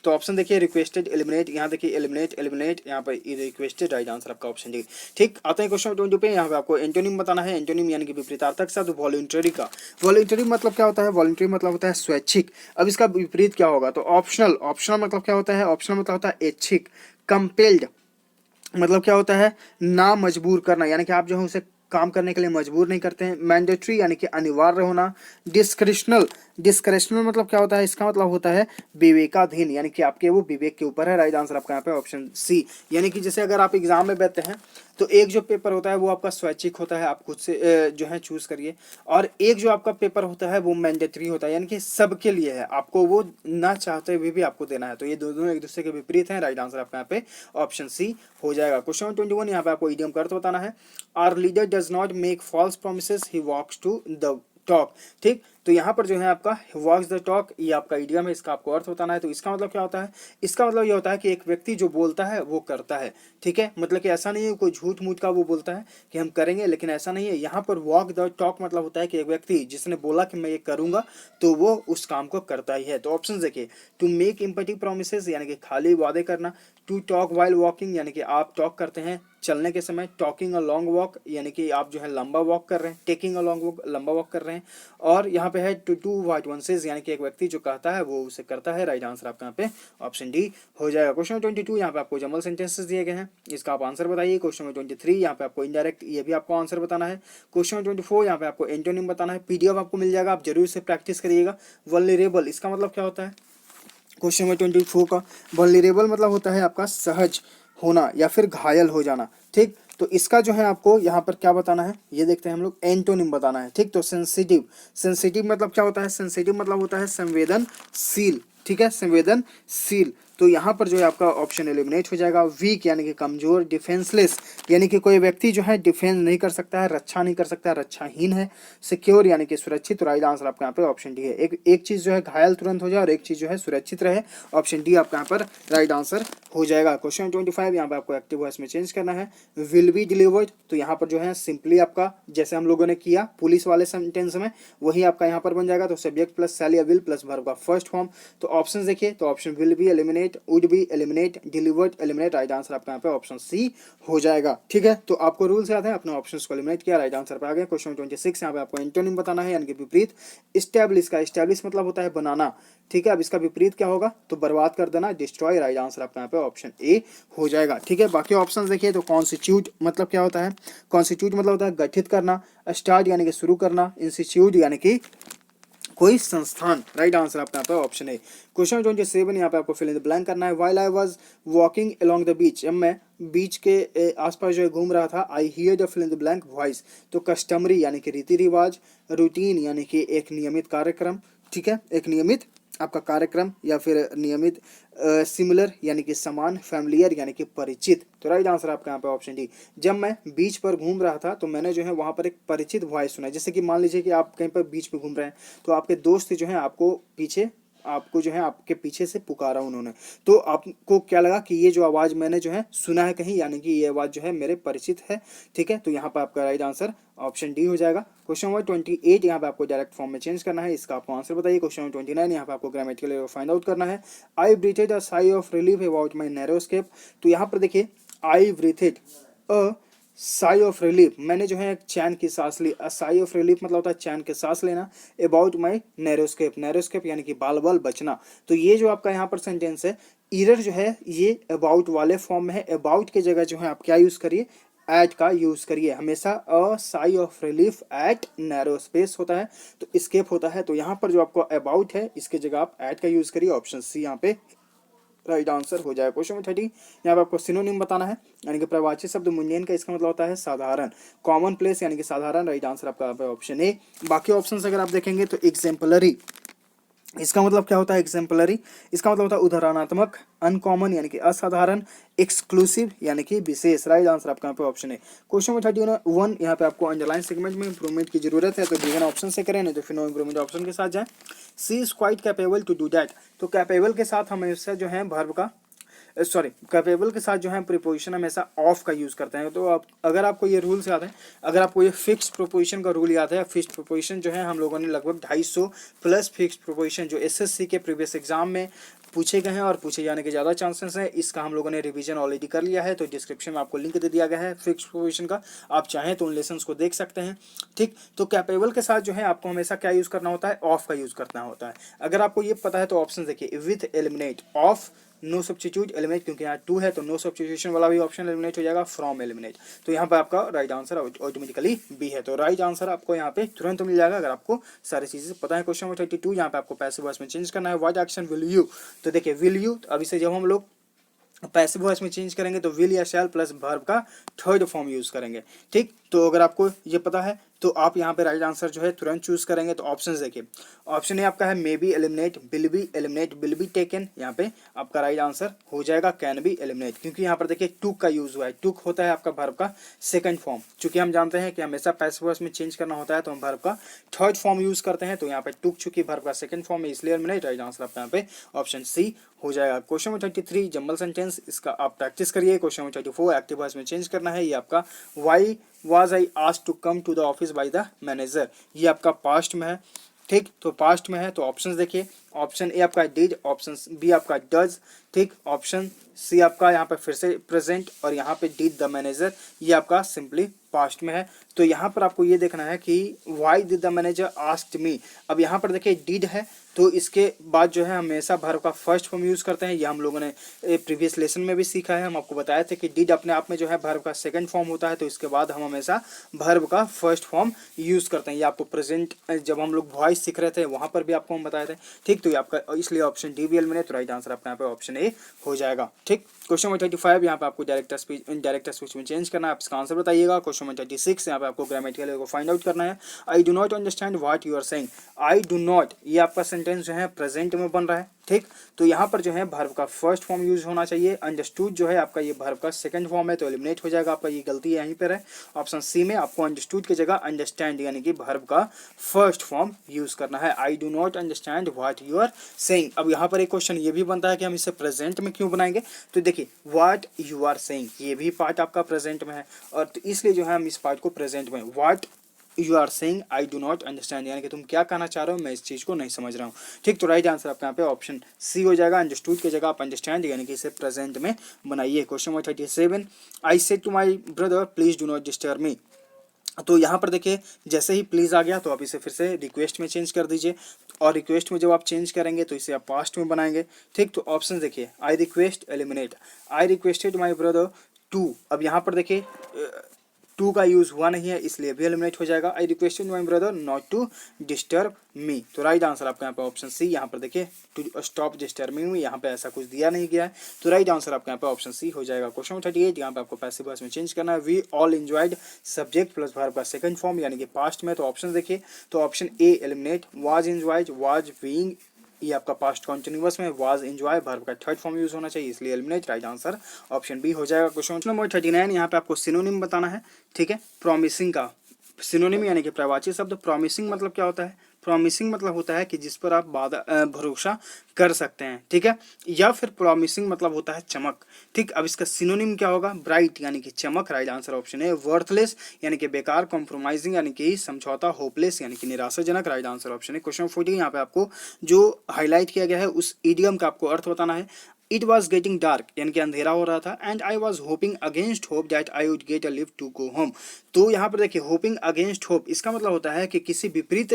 तो ऑप्शन देखिए रिक्वेस्टेड, एलिमिनेट, यहाँ देखिए एलिमिनेट, एलिमिनेट, यहाँ पर रिक्वेस्टेड, राइट आंसर आपका ऑप्शन डी। ठीक, आते हैं क्वेश्चन 20 पे। यहाँ पे आपको एंटोनिम बताना है। एंटोनिम यानी कि विपरीतार्थक शब्द वॉलंटरी का। वॉलंटरी मतलब क्या होता है? वॉलंटरी मतलब होता है स्वैच्छिक। अब इसका विपरीत क्या होगा? तो ऑप्शनल। ऑप्शनल मतलब क्या होता है? ऑप्शनल मतलब होता है ऐच्छिक। कंपेल्ड मतलब क्या होता है? ना मजबूर करना, यानी कि आप जो है उसे काम करने के लिए मजबूर नहीं करते हैं। मैंडेटरी यानी कि अनिवार्य होना। डिस्क्रिशनल, डिस्क्रिशनल मतलब क्या होता है? इसका मतलब होता है विवेकाधीन, यानी कि आपके वो विवेक के ऊपर है। राइट आंसर आपका यहाँ पे ऑप्शन सी। यानी कि जैसे अगर आप एग्जाम में बैठते हैं तो एक जो पेपर होता है वो आपका स्वैच्छिक होता है, आप खुद से जो है चूज करिए, और एक जो आपका पेपर होता है वो मैंडेटरी होता है, यानी कि सबके लिए है, आपको वो ना चाहते हुए भी आपको देना है। तो ये दोनों एक दूसरे के विपरीत हैं। राइट आंसर आपका यहाँ पे ऑप्शन सी हो जाएगा। क्वेश्चन 21, यहाँ पे आपको इडियम का अर्थ बताना है। Our leader does not make false promises, he walks to the talk. ठीक, तो यहाँ पर जो है आपका वॉक्स द टॉक, ये आपका इडियम है, इसका आपको अर्थ बताना है। तो इसका मतलब क्या होता है? इसका मतलब ये होता है कि एक व्यक्ति जो बोलता है वो करता है। ठीक है, मतलब कि ऐसा नहीं है कोई झूठ मूठ का वो बोलता है कि हम करेंगे, लेकिन ऐसा नहीं है। यहाँ पर वॉक द टॉक मतलब होता है कि एक व्यक्ति जिसने बोला कि मैं ये करूंगा तो वो उस काम को करता ही है। तो ऑप्शन देखिए, टू मेक एम्पैथिक प्रोमिसेस यानी कि खाली वादे करना। टू टॉक वाइल वॉकिंग यानी कि आप टॉक करते हैं चलने के समय। टॉकिंग अ लॉन्ग वॉक यानी कि आप जो है लंबा वॉक कर रहे हैं। टेकिंग अ लॉन्ग वॉक, लंबा वॉक कर रहे हैं। और यहाँ पे है टू टू वाइट वंसेस यानी कि एक व्यक्ति जो कहता है वो उसे करता है। राइट आंसर आपका यहाँ पे ऑप्शन डी हो जाएगा। क्वेश्चन 22, यहाँ पे आपको जमल सेंटेंसेस दिए गए हैं, इसका आप आंसर बताइए। क्वेश्चन 23, यहाँ पे आपको इनडायरेक्ट, ये भी आपको आंसर बताना है। क्वेश्चन 24, यहाँ पे आपको एंटोनिम बताना है। पीडीएफ आपको मिल जाएगा, आप जरूर से प्रैक्टिस करिएगा। वल्नरेबल, इसका मतलब क्या होता है? क्वेश्चन नंबर 24 का वल्नरेबल मतलब होता है आपका सहज होना या फिर घायल हो जाना। ठीक, तो इसका जो है आपको यहाँ पर क्या बताना है ये देखते हैं हम लोग। एंटोनिम बताना है। ठीक, तो सेंसिटिव, सेंसिटिव मतलब क्या होता है? सेंसिटिव मतलब होता है संवेदनशील। ठीक है, संवेदनशील। तो यहाँ पर जो है आपका ऑप्शन एलिमिनेट हो जाएगा। वीक यानी कि कमजोर। डिफेंसलेस यानी कि कोई व्यक्ति जो है डिफेंस नहीं कर सकता है, रक्षा नहीं कर सकता है, रक्षाहीन है। सिक्योर यानी कि सुरक्षित। राइट आंसर आपका यहाँ पे ऑप्शन डी है। एक चीज जो है घायल तुरंत हो जाए और एक चीज जो है सुरक्षित रहे। ऑप्शन डी आपका यहाँ पर राइट आंसर हो जाएगा। क्वेश्चन 25, यहाँ पे आपको एक्टिव वॉइस में चेंज करना है। विल बी डिलीवर्ड, तो यहाँ पर जो है सिंपली आपका जैसे हम लोगों ने किया पुलिस वाले सेंटेंस में वही आपका यहाँ पर बन जाएगा। तो सब्जेक्ट प्लस शैल या विल प्लस वर्ब का फर्स्ट फॉर्म। तो ऑप्शन देखिए, तो option will be eliminate, would be eliminate, delivered eliminate. Right answer आपका यहाँ पे ऑप्शन सी हो जाएगा। ठीक है, तो आपको रूल्स याद है, अपने ऑप्शंस को एलिमिनेट किया, राइट आंसर पर आ गया। क्वेश्चन 26, यहाँ पे आपको एंटोनिम बताना है यानी कि विपरीत। इस्टेब्लिश का, इस्टेब्लिश मतलब होता है बनाना। ठीक है, अब इसका विपरीत क्या होगा? तो बर्बाद कर देना, डिस्ट्रॉय। राइट आंसर आपका यहाँ पे ऑप्शन ए हो जाएगा। ठीक है, बाकी ऑप्शंस देखिए, तो कॉन्स्टिट्यूट मतलब क्या होता है? कॉन्स्टिट्यूट मतलब होता है गठित करना। स्टार्ट यानी कि शुरू करना। इंस्टीट्यूट यानी कि कोई संस्थान। राइट आंसर आपका यहाँ पे ऑप्शन है। क्वेश्चन 27, यहाँ पे आपको फिल इन द ब्लैंक करना है। While I was walking along the beach, जब मैं बीच के आसपास जो है घूम रहा था। I hear the fill in the blank voice, तो कस्टमरी यानी कि रीति रिवाज। रूटीन यानी कि एक नियमित कार्यक्रम। ठीक है, एक नियमित आपका कार्यक्रम या फिर नियमित। सिमिलर यानी कि समान। फैमिलियर यानी कि परिचित। तो राइट आंसर आपका यहाँ पे ऑप्शन डी। जब मैं बीच पर घूम रहा था तो मैंने जो है वहां पर एक परिचित वॉइस सुना। जैसे कि मान लीजिए कि आप कहीं पर बीच पे घूम रहे हैं तो आपके दोस्त जो है आपको जो है आपके पीछे से पुकारा उन्होंने, तो आपको क्या लगा कि ये जो आवाज मैंने जो है सुना है कहीं, यानी कि ये आवाज जो है मेरे परिचित है। ठीक है, तो यहाँ पर आपका राइट आंसर ऑप्शन डी हो जाएगा। क्वेश्चन नंबर 28, यहाँ पे आपको डायरेक्ट फॉर्म में चेंज करना है, इसका आपको आंसर बताइए। क्वेश्चन नंबर 29, यहाँ पे आपको ग्रामेटिकल एरर फाइंड आउट करना है। I breathed a sigh of relief about my narrow escape, तो यहाँ पर देखिए I breathed a sigh of relief, मैंने जो है एक चैन की सांस ली। साई ऑफ रिलीफ मतलब होता है चैन की सांस लेना। अबाउट माई नैरोस्केप, नैरोस्केप यानी कि बाल बाल बचना। तो ये जो आपका यहाँ पर सेंटेंस है, इरर जो है ये अबाउट वाले फॉर्म में है। अबाउट की जगह जो है आप क्या यूज करिए? एट का यूज करिए हमेशा। A sigh of relief at narrow space होता है तो स्केप होता है। तो यहाँ पर जो आपको अबाउट है इसकी जगह आप एट का यूज करिए। ऑप्शन सी यहाँ पे राइट आंसर हो जाएगा। क्वेश्चन 30, यहाँ पे आपको सिनोनिम बताना है यानी कि प्रवाची शब्द मुंडेन का, इसका मतलब होता है साधारण। कॉमन प्लेस यानी कि साधारण। राइट आंसर आपका ऑप्शन ए। बाकी ऑप्शंस अगर आप देखेंगे तो एग्जाम्पलरी, इसका मतलब क्या होता है? एग्जाम्पलरी, इसका मतलब होता है उदाहरणात्मक। अनकॉमन यानी कि असाधारण। एक्सक्लूसिव यानी कि विशेष। राइट आंसर आपका यहाँ पे ऑप्शन है। क्वेश्चन नंबर 31, यहाँ पे आपको अंडरलाइन सेगमेंट में इंप्रूवमेंट की जरूरत है, तो गिवन ऑप्शन से करें, नहीं तो फिर नो इंप्रूवमेंट ऑप्शन के साथ जाए। She is quite capable to do that, तो कैपेबल के साथ हमेशा जो है वर्ब का सॉरी कैपेबल के साथ जो है प्रीपोजिशन हमेशा ऑफ का यूज़ करते हैं। तो आप अगर आपको ये रूल्स याद है, अगर आपको ये फिक्स प्रीपोजिशन का रूल याद है, फिक्स प्रीपोजिशन जो है हम लोगों ने लगभग 250 प्लस फिक्स प्रीपोजिशन जो एसएससी के प्रीवियस एग्जाम में पूछे गए हैं और पूछे जाने के ज़्यादा चांसेस हैं, इसका हम लोगों ने रिवीजन ऑलरेडी कर लिया है। तो डिस्क्रिप्शन में आपको लिंक दे दिया गया है फिक्स प्रीपोजिशन का, आप चाहें तो उन लेसन्स को देख सकते हैं। ठीक, तो कैपेबल के साथ जो है आपको हमेशा क्या यूज़ करना होता है, ऑफ का यूज़ करना होता है। अगर आपको ये पता है तो ऑप्शन देखिए, with eliminate, of, no substitute, eliminate, क्योंकि यहाँ 2 है तो नो सब्स्टिट्यूशन वाला भी ऑप्शन एलिमिनेट हो जाएगा, फ्रॉम एलिमिनेट। तो यहाँ पर आपका राइट आंसर ऑटोमेटिकली बी है। तो राइट आंसर आपको यहाँ पे तुरंत मिल जाएगा अगर आपको सारी चीजें पता है। क्वेश्चन नंबर 32, यहाँ पे आपको पैसिव वॉइस में चेंज करना है, व्हाट एक्शन विल यू। तो देखिए विल यू, अभी से जब हम लोग पैसिव वॉइस में चेंज करेंगे तो विल या शैल प्लस वर्ब का थर्ड फॉर्म यूज करेंगे। ठीक, तो अगर आपको ये पता है तो आप यहाँ पे राइट आंसर जो है तुरंत चूज करेंगे। तो ऑप्शन देखिए, ऑप्शन ए आपका है may be eliminate, will be eliminate, will be taken, यहाँ पे आपका राइट आंसर हो जाएगा कैन बी एलिमिनेट, क्योंकि यहाँ पर देखिए टुक का यूज हुआ है। टुक होता है आपका वर्ब का सेकंड फॉर्म, चूंकि हम जानते हैं कि हमेशा पैसिव वॉइस में चेंज करना होता है तो हम वर्ब का थर्ड फॉर्म यूज करते हैं। तो यहाँ पे टुक चूंकि वर्ब का सेकंड फॉर्म है इसलिए एलिमिनेट, राइट आंसर आपका यहाँ पे ऑप्शन सी हो जाएगा। क्वेश्चन नंबर 33 जंबल सेंटेंस, इसका आप प्रैक्टिस करिए। क्वेश्चन नंबर 34 एक्टिव वॉइस में चेंज करना है, ये आपका why was I asked to come to the office by the manager, ये आपका पास्ट में है। ठीक, तो पास्ट में है तो ऑप्शंस देखिए, ऑप्शन ए आपका डिड, ऑप्शन बी आपका डज, ठीक, ऑप्शन सी आपका यहाँ पे फिर से प्रेजेंट और यहाँ पे डिड द मैनेजर, ये आपका सिंपली पास्ट में है। तो यहाँ पर आपको ये देखना है कि why did the manager asked me. अब यहाँ पर देखिए डिड है तो इसके बाद जो है हमेशा वर्ब का फर्स्ट फॉर्म यूज करते हैं, ये हम लोगों ने प्रीवियस लेसन में भी सीखा है। हम आपको बताए थे कि डिड अपने आप में जो है वर्ब का सेकंड फॉर्म होता है, तो इसके बाद हम हमेशा वर्ब का फर्स्ट फॉर्म यूज करते हैं। ये आपको प्रेजेंट जब हम लोग वॉइस सीख रहे थे वहां पर भी आपको हम बताए थे। ठीक, तो ये आपका इसलिए ऑप्शन डी भी एलिमिनेट, तो राइट आंसर आपका यहाँ पे ऑप्शन ए हो जाएगा। ठीक, क्वेश्चन नंबर 35 यहाँ पे आपको डायरेक्ट स्पीच में चेंज करना है, आप इसका आंसर बताइएगा। क्वेश्चन नंबर 36 यहाँ पे आपको ग्रामेटिकल को फाइंड आउट करना है। I do not understand what you are saying, I do not, ये आपका सेंटेंस जो है प्रेजेंट में बन रहा है। ठीक, तो यहाँ पर जो है वर्ब का फर्स्ट फॉर्म यूज होना चाहिए। अंडरस्टूड जो है आपका ये वर्ब का सेकंड फॉर्म है तो एलिमिनेट हो जाएगा आपका, ये गलती यहीं पर है। ऑप्शन सी में आपको अंडरस्टूड की जगह अंडरस्टैंड यानी कि वर्ब का फर्स्ट फॉर्म यूज करना है। I do not understand what you are saying. अब यहाँ पर एक क्वेश्चन ये भी बनता है कि हम इसे प्रेजेंट में क्यों बनाएंगे, तो देखिए व्हाट यू आर सेइंग ये भी पार्ट आपका प्रेजेंट में है और तो इसलिए जो है हम इस पार्ट को प्रेजेंट में, what you are saying I do not understand, यानी कि तुम क्या कहना चाह रहे हो मैं इस चीज को नहीं समझ रहा हूँ। ठीक, तो राइट आंसर आपका यहाँ पे ऑप्शन सी हो जाएगा। अंडरस्टूड की जगह आप अंडरस्टैंड यानी कि इसे प्रेजेंट में बनाइए। Question number 37 I said to my brother please do not disturb me. तो यहाँ पर देखिए जैसे ही प्लीज आ गया तो आप इसे फिर से रिक्वेस्ट में चेंज कर दीजिए और रिक्वेस्ट में जब आप चेंज करेंगे तो इसे आप पास्ट में बनाएंगे। ठीक, तो ऑप्शन देखिए, I request eliminate, I requested my brother to, अब यहाँ पर देखिए टू का यूज हुआ नहीं है इसलिए भी एलिमिनेट हो जाएगा। I requested my brother not to disturb me, तो राइट आंसर आपका यहाँ पे ऑप्शन सी, यहाँ पर देखिए टू स्टॉप डिस्टर्बिंग मी, यहाँ पे ऐसा कुछ दिया नहीं गया है तो राइट आंसर आपका यहाँ पे ऑप्शन सी हो जाएगा। क्वेश्चन 38 यहाँ पे आपको पैसिव वॉइस में चेंज करना है। We all enjoyed subject plus verb का सेकंड फॉर्म यानी कि पास्ट में, तो ऑप्शन देखिए, तो option A eliminate, was enjoyed, was being, ये आपका पास्ट कॉन्टिन्यूअस में, वाज एंजॉय वर्ब का थर्ड फॉर्म यूज होना चाहिए इसलिए eliminate, right answer option B हो जाएगा। क्वेश्चन नंबर 39 यहाँ पे आपको सिनोनिम बताना है। ठीक है, प्रॉमिसिंग का सिनोनिम यानी कि प्रवाची शब्द। प्रॉमिसिंग मतलब क्या होता है, प्रॉमिसिंग मतलब होता है कि जिस पर आप भरोसा कर सकते हैं। ठीक है, या फिर प्रॉमिसिंग मतलब होता है चमक। ठीक, अब इसका सिनोनिम क्या होगा, ब्राइट यानी कि चमक, राइट आंसर ऑप्शन है। वर्थलेस यानी कि बेकार, कॉम्प्रोमाइजिंग यानी कि समझौता, होपलेस यानी कि निराशाजनक, राइट आंसर ऑप्शन है। क्वेश्चन 40 यहाँ पे आपको जो हाईलाइट किया गया है उस इडियम का आपको अर्थ बताना है। इट वॉज गेटिंग डार्क यानी कि अंधेरा हो रहा था, and I was hoping against hope that I would get a lift to go home. तो यहाँ पर देखिए होपिंग अगेंस्ट होप, इसका मतलब होता है कि किसी विपरीत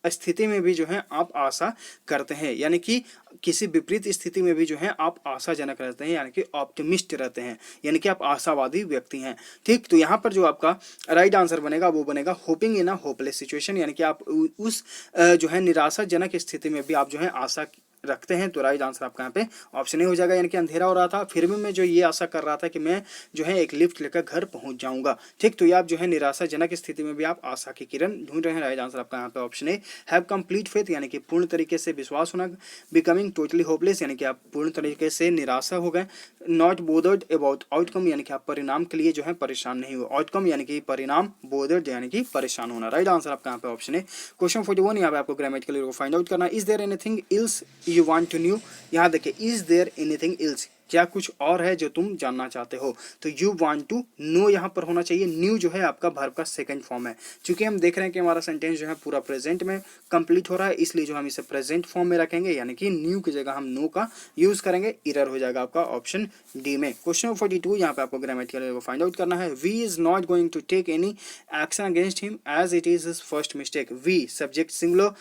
स्थिति में भी जो है आप आशा करते हैं, यानी कि किसी विपरीत स्थिति में भी जो है आप आशाजनक रहते हैं यानी कि ऑप्टिमिस्ट रहते हैं, यानी कि आप आशावादी व्यक्ति हैं। ठीक, तो यहाँ पर जो आपका राइट आंसर बनेगा वो बनेगा होपिंग इन अ होपलेस सिचुएशन, यानी कि आप उस जो है निराशाजनक स्थिति में भी आप जो है आशा रखते हैं, तो राइट आंसर आपका यहाँ पे ऑप्शन ए हो जाएगा। यानी कि अंधेरा हो रहा था फिर भी मैं जो ये आशा कर रहा था कि मैं जो है एक लिफ्ट लेकर घर पहुंच जाऊंगा। ठीक, तो ये आप जो है निराशाजनक स्थिति में भी आप आशा की किरण ढूंढ रहे हैं, राइट आंसर आपका यहाँ पे option A. Have complete faith यानी कि पूर्ण तरीके से विश्वास होना। बिकमिंग टोटली होपलेस यानी कि आप पूर्ण तरीके से निराशा हो गए। नॉट बोदर्ड अबाउट आउटकम यानी कि आप परिणाम के लिए जो है परेशान नहीं हुए। आउटकम यानी कि परिणाम, बोदर्ड यानी कि परेशान होना, राइट आंसर आपका यहाँ पे ऑप्शन है। क्वेश्चन 41 यहाँ पे आपको ग्रामेटिकल को फाइंड आउट करना। Is there anything else you want to know, यहाँ देखिए इज देयर एनीथिंग एल्स, क्या कुछ और है जो तुम जानना चाहते हो, तो यू वांट टू नो यहाँ पर होना चाहिए। न्यू जो है आपका वर्ब का सेकंड फॉर्म है। चूंकि हम देख रहे हैं कि हमारा सेंटेंस जो है पूरा प्रेजेंट में कंप्लीट हो रहा है, इसलिए जो हम इसे प्रेजेंट फॉर्म में रखेंगे, यानी कि न्यू की जगह हम नो का यूज करेंगे। एरर हो जाएगा आपका ऑप्शन डी में। क्वेश्चन 42 यहाँ पे आपको ग्रामेटिकल को फाइंड आउट करना है। We is not going to take any action against him as it is his first mistake. We subject singular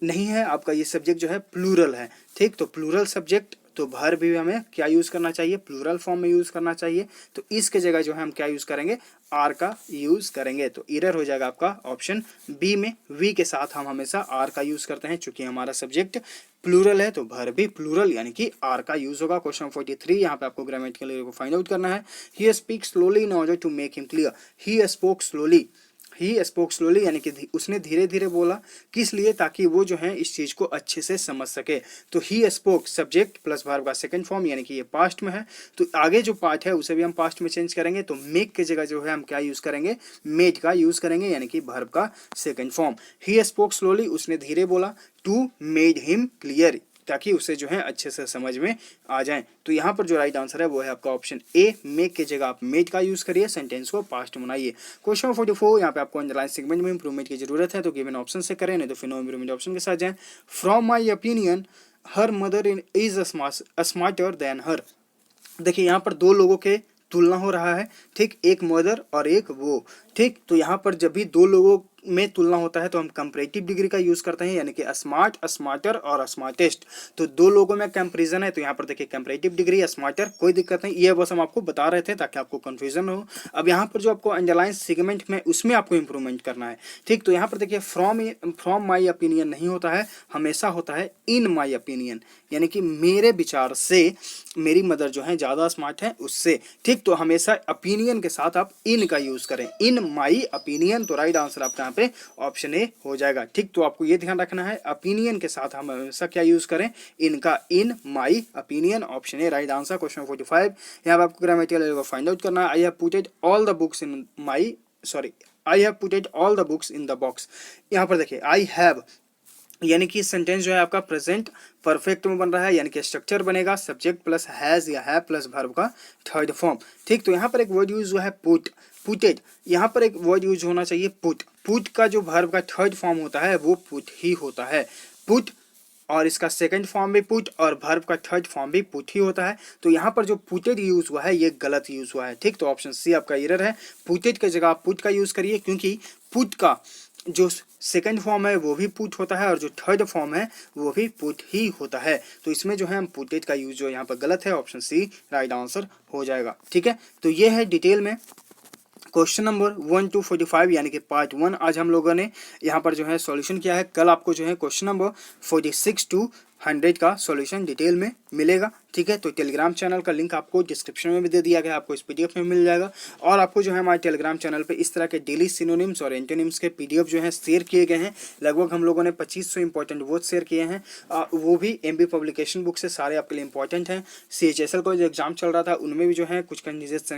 नहीं है आपका, ये सब्जेक्ट जो है प्लूरल है, ठीक। तो प्लूरल सब्जेक्ट तो वर्ब भी हमें क्या यूज करना चाहिए, प्लूरल फॉर्म में यूज करना चाहिए। तो इसके जगह जो है हम क्या यूज करेंगे, आर का यूज करेंगे। तो एरर हो जाएगा आपका ऑप्शन बी में। वी के साथ हम हमेशा आर का यूज करते हैं, चूंकि हमारा सब्जेक्ट प्लूरल है तो वर्ब भी प्लूरल यानी कि आर का यूज होगा। क्वेश्चन 43 यहाँ पे आपको ग्रामेटिकल को फाइंड आउट करना है। He speak slowly in order to make him clear. He spoke slowly, he spoke slowly यानी कि उसने धीरे धीरे बोला, किस लिए, ताकि वो जो है इस चीज को अच्छे से समझ सके। तो he spoke subject plus verb का सेकंड फॉर्म, यानी कि ये पास्ट में है, तो आगे जो पार्ट है उसे भी हम पास्ट में चेंज करेंगे। तो मेक की जगह जो है हम क्या यूज करेंगे, मेड का यूज करेंगे, यानी कि वर्ब का सेकंड फॉर्म। ही स्पोक स्लोली, उसने धीरे बोला, टू मेड हिम क्लियर, ताकि उसे जो है अच्छे से समझ में आ जाए। तो यहाँ पर जो राइट आंसर है वो है आपका ऑप्शन ए, मेक की जगह आप मेड का यूज करिए, सेंटेंस को पास्ट में बनाइए। क्वेश्चन 44 यहाँ पे आपको अंडरलाइन सेगमेंट में इंप्रूवमेंट की जरूरत है, तो गिवन ऑप्शन से करें, नहीं तो फिर नो इंप्रूवमेंट ऑप्शन के साथ जाएं। From my opinion her mother is smarter than her. देखिए यहाँ पर दो लोगों के तुलना हो रहा है, ठीक, एक मदर और एक वो, ठीक। तो यहाँ पर जब भी दो लोगों में तुलना होता है तो हम कंपैरेटिव डिग्री का यूज करते हैं, यानी कि स्मार्ट, स्मार्टर और स्मार्टेस्ट। तो दो लोगों में कंपैरिजन है, तो यहाँ पर देखिए कंपैरेटिव डिग्री स्मार्टर, कोई दिक्कत नहीं, ये बस हम आपको बता रहे थे ताकि आपको कंफ्यूजन हो। अब यहाँ पर जो आपको अंडरलाइन सेगमेंट में उसमें आपको इंप्रूवमेंट करना है, ठीक। तो यहाँ पर देखिए फ्रॉम माई ओपिनियन नहीं होता है, हमेशा होता है इन माई ओपिनियन, यानी कि मेरे विचार से मेरी मदर जो है ज्यादा स्मार्ट है उससे, ठीक। तो हमेशा ओपिनियन के साथ आप इन का यूज करें, इन माई ओपिनियन। तो राइट आंसर आपका पे ऑप्शन ए हो जाएगा, ठीक। तो आपको ये ध्यान रखना है, ओपिनियन के साथ हम हमेशा क्या यूज करें, इनका, in my opinion, option A right answer. Question 45 यहाँ पे आपको ग्रामेटिकल को फाइंड आउट करना है। I have putted all the books in my, sorry, I have putted all the books in the box. यहाँ पर देखिए आई हैव यानी कि सेंटेंस जो है आपका प्रेजेंट परफेक्ट में बन रहा है, यानी कि स्ट्रक्चर बनेगा सब्जेक्ट प्लस हैज या है प्लस वर्ब का थर्ड फॉर्म, ठीक। तो यहाँ पर एक वर्ड यूज हुआ है पुट, पुटेड, यहाँ पर एक वर्ड यूज होना चाहिए पुट। पुट का जो वर्ब का थर्ड फॉर्म होता है वो पुट ही होता है, पुट, और इसका सेकंड फॉर्म भी पुट और वर्ब का थर्ड फॉर्म भी पुट ही होता है। तो यहाँ पर जो पुटेड यूज हुआ है ये गलत यूज हुआ है, ठीक। तो ऑप्शन सी आपका एरर है, पुटेड की जगह आप पुट का यूज करिए, क्योंकि पुट का जो सेकंड फॉर्म है वो भी पुट होता है और जो थर्ड फॉर्म है वो भी पुट ही होता है। तो इसमें जो है हम पुटेड का यूज जो यहाँ पर गलत है, ऑप्शन सी राइट आंसर हो जाएगा, ठीक है। तो ये है डिटेल में क्वेश्चन नंबर 1 to 45 यानी कि पार्ट 1 आज हम लोगों ने यहाँ पर जो है सॉल्यूशन किया है। कल आपको जो है क्वेश्चन नंबर 46 to 100 का सॉल्यूशन डिटेल में मिलेगा, ठीक है। तो टेलीग्राम चैनल का लिंक आपको डिस्क्रिप्शन में भी दे दिया गया, आपको इस पीडीएफ में मिल जाएगा। और आपको जो है हमारे टेलीग्राम चैनल पे इस तरह के डेली सिनोनिम्स और एंटोनिम्स के पीडीएफ जो है शेयर किए गए हैं। लगभग हम लोगों ने 2500 इंपॉर्टेंट वर्ड शेयर किए हैं, वो भी एमबी पब्लिकेशन बुक से, सारे आपके लिए इंपॉर्टेंट हैं। CHSL का जो एग्जाम चल रहा था उनमें भी जो है कुछ कैंडिडेट्स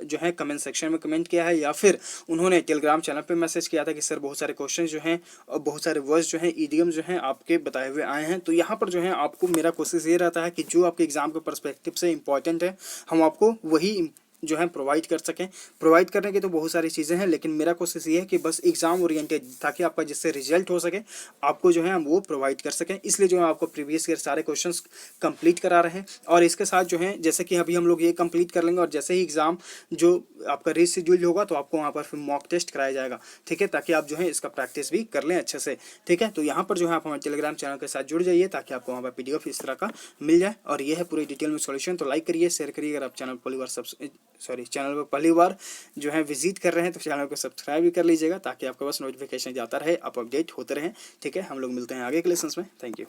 जो है कमेंट सेक्शन में कमेंट किया है, या फिर उन्होंने टेलीग्राम चैनल पर मैसेज किया था कि सर बहुत सारे क्वेश्चन जो हैं और बहुत सारे वर्ड्स जो हैं, ईडियम जो हैं आपके बताए हुए आए हैं। तो यहाँ पर जो है आपको मेरा कोशिश ये रहता है कि जो आपके एग्जाम के पर्सपेक्टिव से इंपॉर्टेंट है हम आपको वही जो है प्रोवाइड कर सकें। प्रोवाइड करने की तो बहुत सारी चीज़ें हैं, लेकिन मेरा कोशिश ये है कि बस एग्जाम ओरिएंटेड, ताकि आपका जिससे रिजल्ट हो सके आपको जो है हम वो प्रोवाइड कर सकें। इसलिए जो है आपको प्रीवियस ईयर सारे क्वेश्चंस कंप्लीट करा रहे हैं, और इसके साथ जो है जैसे कि अभी हम लोग ये कंप्लीट कर लेंगे और जैसे ही एग्जाम जो आपका रीशेड्यूल होगा तो आपको वहाँ पर फिर मॉक टेस्ट कराया जाएगा, ठीक है, ताकि आप जो है इसका प्रैक्टिस भी कर लें अच्छे से, ठीक है। तो यहाँ पर जो है आप हमारे टेलीग्राम चैनल के साथ जुड़ जाइए ताकि आपको वहाँ पर पीडीएफ इस तरह का मिल जाए। और ये है पूरी डिटेल में सॉल्यूशन। तो लाइक करिए, शेयर करिए। अगर आप चैनल चैनल पर पहली बार जो है विजिट कर रहे हैं तो चैनल को सब्सक्राइब भी कर लीजिएगा, ताकि आपके पास नोटिफिकेशन जाता रहे, आप अपडेट होते रहें, ठीक है। हम लोग मिलते हैं आगे के लेसन्स में। Thank you.